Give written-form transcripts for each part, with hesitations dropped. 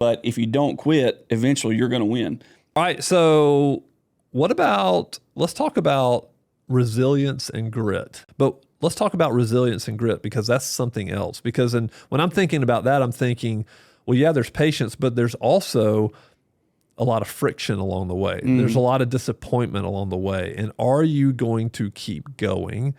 But if you don't quit, eventually you're going to win. All right. So let's talk about resilience and grit. But let's talk about resilience and grit, because that's something else. Because when I'm thinking about that, I'm thinking, well, yeah, there's patience, but there's also a lot of friction along the way. There's a lot of disappointment along the way. And are you going to keep going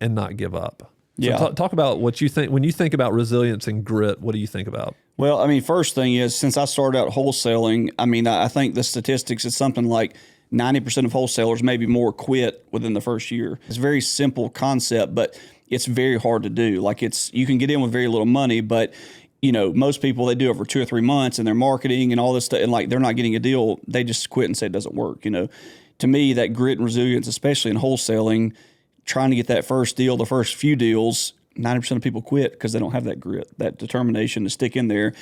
and not give up? So Yeah. talk about what you think. When you think about resilience and grit, what do you think about? Well, I mean, first thing is, since I started out wholesaling, I mean, I think the statistics is something like 90% of wholesalers, maybe more, quit within the first year. It's a very simple concept, but it's very hard to do. Like, you can get in with very little money, but most people, they do it for 2 or 3 months, and they're marketing and all this stuff, and like they're not getting a deal. They just quit and say it doesn't work. To me, that grit and resilience, especially in wholesaling, trying to get that first deal, the first few deals, 90% of people quit because they don't have that grit, that determination to stick in there.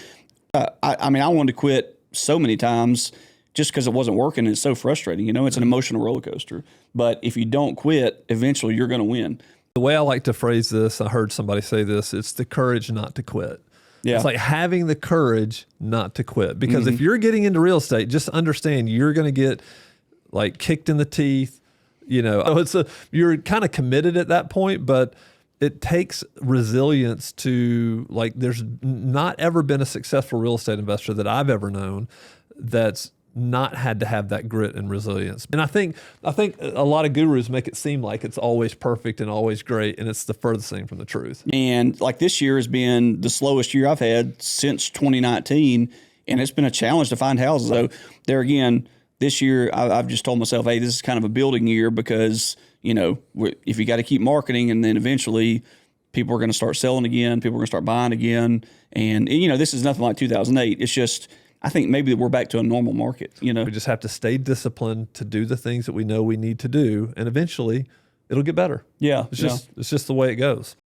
I mean, I wanted to quit so many times just because it wasn't working. And it's so frustrating. It's an emotional roller coaster. But if you don't quit, eventually you're going to win. The way I like to phrase this, I heard somebody say this, it's the courage not to quit. Yeah. It's like having the courage not to quit. Because if you're getting into real estate, just understand you're going to get like kicked in the teeth. You're kind of committed at that point, but it takes resilience to, like, there's not ever been a successful real estate investor that I've ever known that's not had to have that grit and resilience. And I think a lot of gurus make it seem like it's always perfect and always great, and it's the furthest thing from the truth. And like, this year has been the slowest year I've had since 2019, and it's been a challenge to find houses. So there again, this year I've just told myself, hey, this is kind of a building year, because if you got to keep marketing, and then eventually people are going to start selling again, people are going to start buying again, and this is nothing like 2008. It's just, I think maybe we're back to a normal market. We just have to stay disciplined to do the things that we know we need to do, and eventually it'll get better. Yeah. It's just the way it goes.